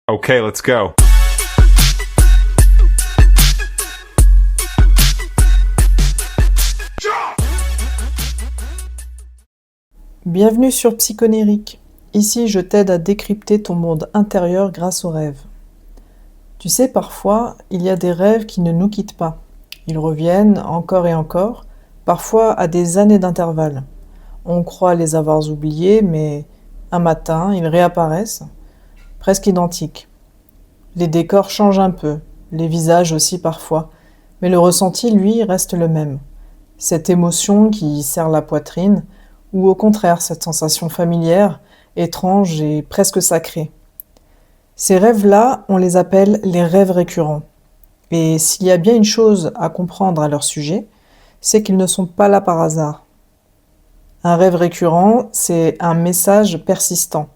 Okay, let's go. Bienvenue sur Psychonérique. Ici, je t'aide à décrypter ton monde intérieur grâce aux rêves. Tu sais, parfois, il y a des rêves qui ne nous quittent pas. Ils reviennent encore et encore, parfois à des années d'intervalle. On croit les avoir oubliés, mais un matin, ils réapparaissent, presque identiques. Les décors changent un peu, les visages aussi parfois, mais le ressenti, lui, reste le même. Cette émotion qui serre la poitrine, ou au contraire cette sensation familière, étrange et presque sacrée. Ces rêves-là, on les appelle les rêves récurrents. Et s'il y a bien une chose à comprendre à leur sujet, c'est qu'ils ne sont pas là par hasard. Un rêve récurrent, c'est un message persistant.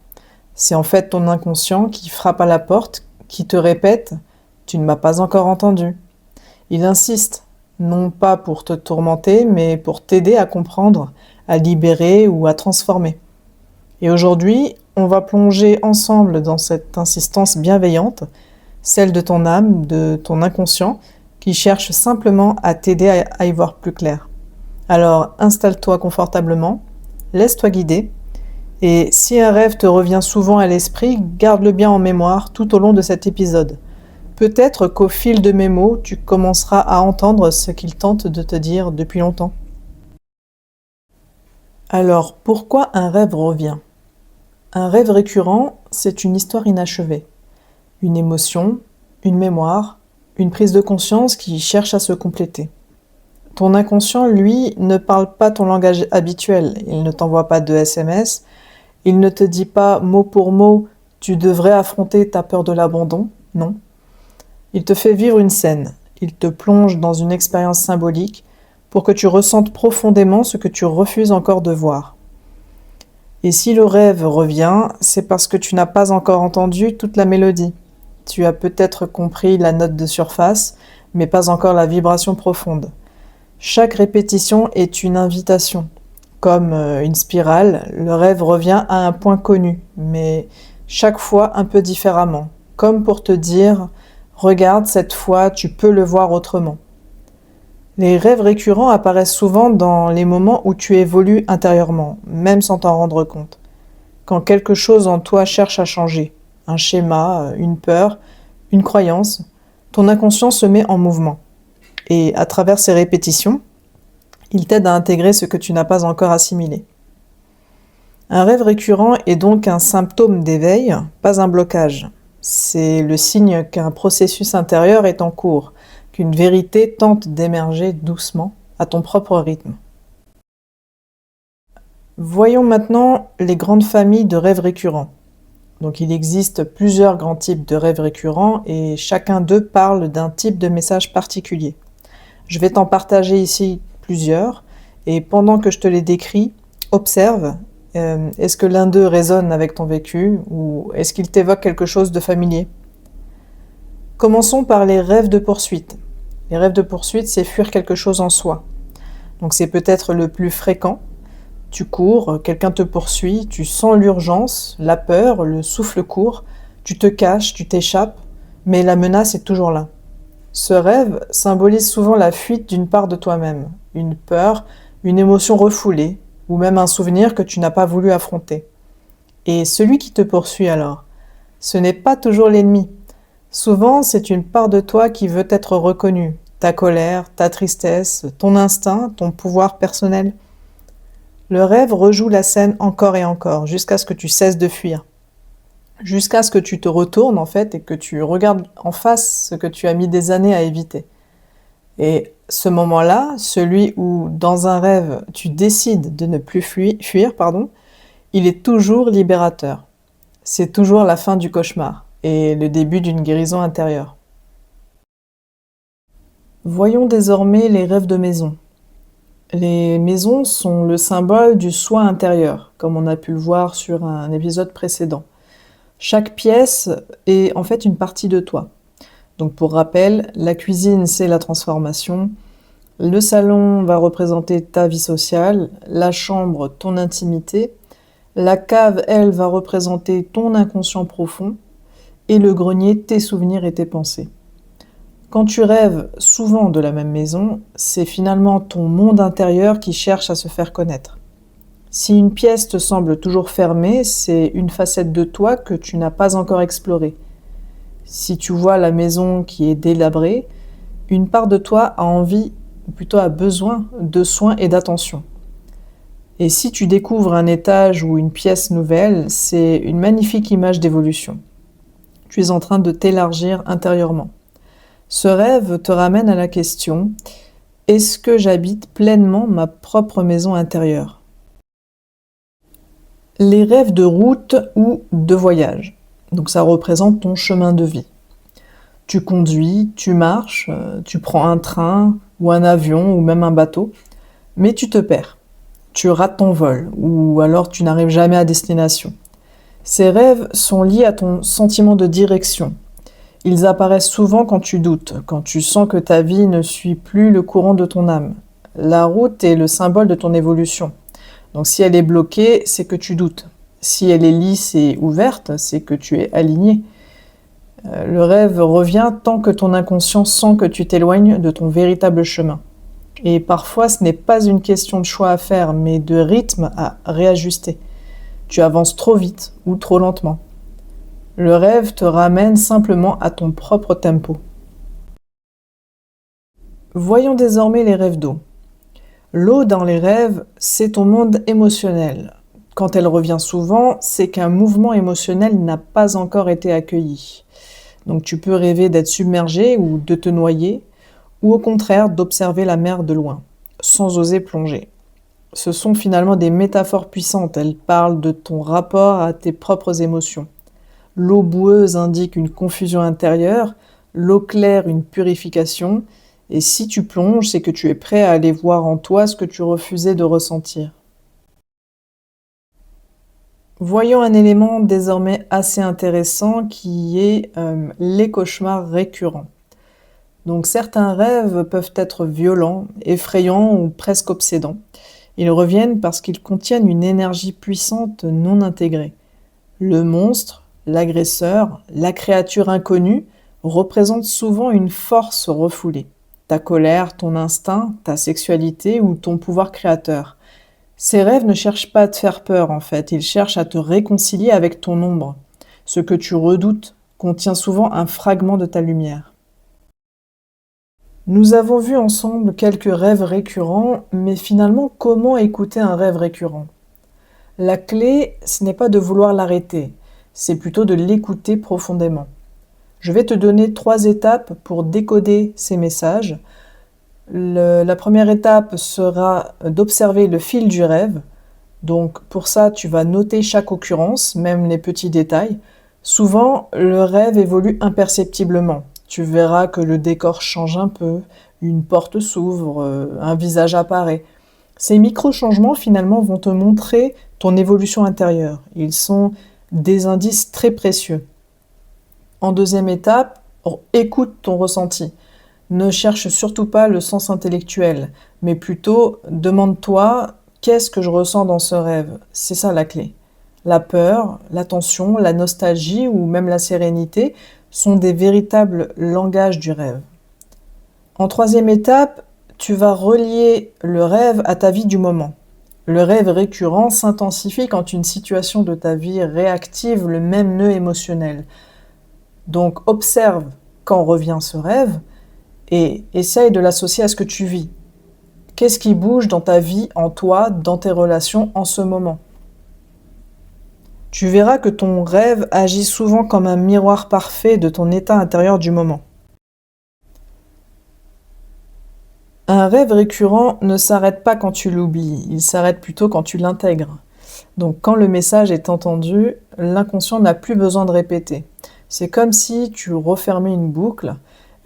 C'est en fait ton inconscient qui frappe à la porte, qui te répète « Tu ne m'as pas encore entendu ». Il insiste, non pas pour te tourmenter, mais pour t'aider à comprendre, à libérer ou à transformer. Et aujourd'hui, on va plonger ensemble dans cette insistance bienveillante, celle de ton âme, de ton inconscient, qui cherche simplement à t'aider à y voir plus clair. Alors installe-toi confortablement, laisse-toi guider, et si un rêve te revient souvent à l'esprit, garde-le bien en mémoire tout au long de cet épisode. Peut-être qu'au fil de mes mots, tu commenceras à entendre ce qu'il tente de te dire depuis longtemps. Alors, pourquoi un rêve revient ? Un rêve récurrent, c'est une histoire inachevée. Une émotion, une mémoire, une prise de conscience qui cherche à se compléter. Ton inconscient, lui, ne parle pas ton langage habituel. Il ne t'envoie pas de SMS. Il ne te dit pas mot pour mot « tu devrais affronter ta peur de l'abandon ». Non. Il te fait vivre une scène. Il te plonge dans une expérience symbolique pour que tu ressentes profondément ce que tu refuses encore de voir. Et si le rêve revient, c'est parce que tu n'as pas encore entendu toute la mélodie. Tu as peut-être compris la note de surface, mais pas encore la vibration profonde. Chaque répétition est une invitation. Comme une spirale, le rêve revient à un point connu, mais chaque fois un peu différemment. Comme pour te dire « Regarde, cette fois, tu peux le voir autrement ». Les rêves récurrents apparaissent souvent dans les moments où tu évolues intérieurement, même sans t'en rendre compte. Quand quelque chose en toi cherche à changer, un schéma, une peur, une croyance, ton inconscient se met en mouvement. Et à travers ces répétitions, il t'aide à intégrer ce que tu n'as pas encore assimilé. Un rêve récurrent est donc un symptôme d'éveil, pas un blocage. C'est le signe qu'un processus intérieur est en cours, qu'une vérité tente d'émerger doucement, à ton propre rythme. Voyons maintenant les grandes familles de rêves récurrents. Donc il existe plusieurs grands types de rêves récurrents et chacun d'eux parle d'un type de message particulier. Je vais t'en partager ici plusieurs et pendant que je te les décris, observe, est-ce que l'un d'eux résonne avec ton vécu ou est-ce qu'il t'évoque quelque chose de familier ? Commençons par les rêves de poursuite. Les rêves de poursuite, c'est fuir quelque chose en soi. Donc c'est peut-être le plus fréquent. Tu cours, quelqu'un te poursuit, tu sens l'urgence, la peur, le souffle court, tu te caches, tu t'échappes, mais la menace est toujours là. Ce rêve symbolise souvent la fuite d'une part de toi-même, une peur, une émotion refoulée, ou même un souvenir que tu n'as pas voulu affronter. Et celui qui te poursuit alors, ce n'est pas toujours l'ennemi. Souvent, c'est une part de toi qui veut être reconnue, ta colère, ta tristesse, ton instinct, ton pouvoir personnel. Le rêve rejoue la scène encore et encore, jusqu'à ce que tu cesses de fuir. Jusqu'à ce que tu te retournes en fait et que tu regardes en face ce que tu as mis des années à éviter. Et ce moment-là, celui où dans un rêve tu décides de ne plus fuir, il est toujours libérateur. C'est toujours la fin du cauchemar et le début d'une guérison intérieure. Voyons désormais les rêves de maison. Les maisons sont le symbole du soi intérieur, comme on a pu le voir sur un épisode précédent. Chaque pièce est en fait une partie de toi. Donc pour rappel, la cuisine c'est la transformation, le salon va représenter ta vie sociale, la chambre ton intimité, la cave elle va représenter ton inconscient profond, et le grenier tes souvenirs et tes pensées. Quand tu rêves souvent de la même maison, c'est finalement ton monde intérieur qui cherche à se faire connaître. Si une pièce te semble toujours fermée, c'est une facette de toi que tu n'as pas encore explorée. Si tu vois la maison qui est délabrée, une part de toi a envie, ou plutôt a besoin, de soins et d'attention. Et si tu découvres un étage ou une pièce nouvelle, c'est une magnifique image d'évolution. Tu es en train de t'élargir intérieurement. Ce rêve te ramène à la question: est-ce que j'habite pleinement ma propre maison intérieure? Les rêves de route ou de voyage. Donc ça représente ton chemin de vie. Tu conduis, tu marches, tu prends un train ou un avion ou même un bateau, mais tu te perds. Tu rates ton vol ou alors tu n'arrives jamais à destination. Ces rêves sont liés à ton sentiment de direction. Ils apparaissent souvent quand tu doutes, quand tu sens que ta vie ne suit plus le courant de ton âme. La route est le symbole de ton évolution. Donc si elle est bloquée, c'est que tu doutes. Si elle est lisse et ouverte, c'est que tu es aligné. Le rêve revient tant que ton inconscient sent que tu t'éloignes de ton véritable chemin. Et parfois, ce n'est pas une question de choix à faire, mais de rythme à réajuster. Tu avances trop vite ou trop lentement. Le rêve te ramène simplement à ton propre tempo. Voyons désormais les rêves d'eau. L'eau dans les rêves, c'est ton monde émotionnel. Quand elle revient souvent, c'est qu'un mouvement émotionnel n'a pas encore été accueilli. Donc tu peux rêver d'être submergé ou de te noyer, ou au contraire d'observer la mer de loin, sans oser plonger. Ce sont finalement des métaphores puissantes, elles parlent de ton rapport à tes propres émotions. L'eau boueuse indique une confusion intérieure, l'eau claire une purification, et si tu plonges, c'est que tu es prêt à aller voir en toi ce que tu refusais de ressentir. Voyons un élément désormais assez intéressant qui est les cauchemars récurrents. Donc certains rêves peuvent être violents, effrayants ou presque obsédants. Ils reviennent parce qu'ils contiennent une énergie puissante non intégrée. Le monstre, l'agresseur, la créature inconnue représentent souvent une force refoulée. Ta colère, ton instinct, ta sexualité ou ton pouvoir créateur. Ces rêves ne cherchent pas à te faire peur en fait, ils cherchent à te réconcilier avec ton ombre. Ce que tu redoutes contient souvent un fragment de ta lumière. Nous avons vu ensemble quelques rêves récurrents, mais finalement, comment écouter un rêve récurrent? La clé, ce n'est pas de vouloir l'arrêter, c'est plutôt de l'écouter profondément. Je vais te donner 3 étapes pour décoder ces messages. La première étape sera d'observer le fil du rêve. Donc pour ça, tu vas noter chaque occurrence, même les petits détails. Souvent, le rêve évolue imperceptiblement. Tu verras que le décor change un peu, une porte s'ouvre, un visage apparaît. Ces micro-changements finalement vont te montrer ton évolution intérieure. Ils sont des indices très précieux. En deuxième étape, écoute ton ressenti. Ne cherche surtout pas le sens intellectuel, mais plutôt demande-toi: qu'est-ce que je ressens dans ce rêve? C'est ça la clé. La peur, l'attention, la nostalgie ou même la sérénité sont des véritables langages du rêve. En troisième étape, tu vas relier le rêve à ta vie du moment. Le rêve récurrent s'intensifie quand une situation de ta vie réactive le même nœud émotionnel. Donc observe quand revient ce rêve et essaye de l'associer à ce que tu vis. Qu'est-ce qui bouge dans ta vie, en toi, dans tes relations en ce moment? Tu verras que ton rêve agit souvent comme un miroir parfait de ton état intérieur du moment. Un rêve récurrent ne s'arrête pas quand tu l'oublies, il s'arrête plutôt quand tu l'intègres. Donc quand le message est entendu, l'inconscient n'a plus besoin de répéter. C'est comme si tu refermais une boucle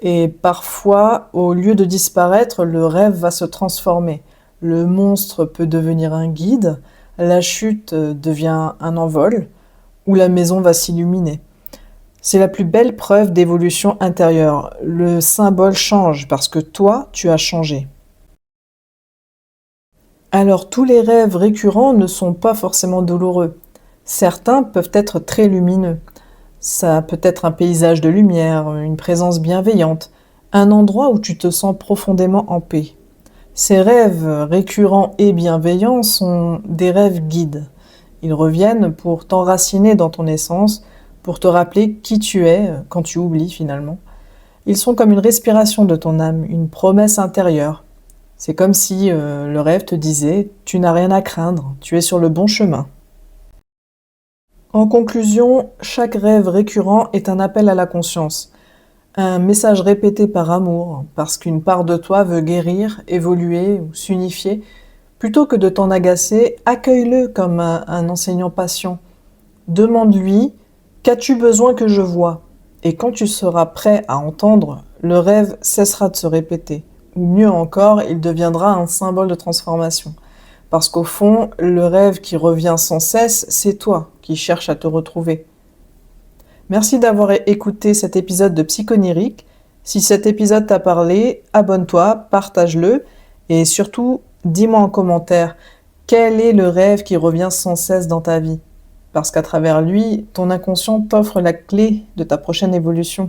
et parfois, au lieu de disparaître, le rêve va se transformer. Le monstre peut devenir un guide, la chute devient un envol ou la maison va s'illuminer. C'est la plus belle preuve d'évolution intérieure. Le symbole change parce que toi, tu as changé. Alors tous les rêves récurrents ne sont pas forcément douloureux. Certains peuvent être très lumineux. Ça peut être un paysage de lumière, une présence bienveillante, un endroit où tu te sens profondément en paix. Ces rêves récurrents et bienveillants sont des rêves guides. Ils reviennent pour t'enraciner dans ton essence, pour te rappeler qui tu es quand tu oublies finalement. Ils sont comme une respiration de ton âme, une promesse intérieure. C'est comme si le rêve te disait: tu n'as rien à craindre, tu es sur le bon chemin. En conclusion, chaque rêve récurrent est un appel à la conscience, un message répété par amour, parce qu'une part de toi veut guérir, évoluer ou s'unifier. Plutôt que de t'en agacer, accueille-le comme un enseignant patient. Demande-lui: qu'as-tu besoin que je voie? Et quand tu seras prêt à entendre, le rêve cessera de se répéter. Ou mieux encore, il deviendra un symbole de transformation. Parce qu'au fond, le rêve qui revient sans cesse, c'est toi qui cherches à te retrouver. Merci d'avoir écouté cet épisode de Psychonérique. Si cet épisode t'a parlé, abonne-toi, partage-le et surtout, dis-moi en commentaire quel est le rêve qui revient sans cesse dans ta vie. Parce qu'à travers lui, ton inconscient t'offre la clé de ta prochaine évolution.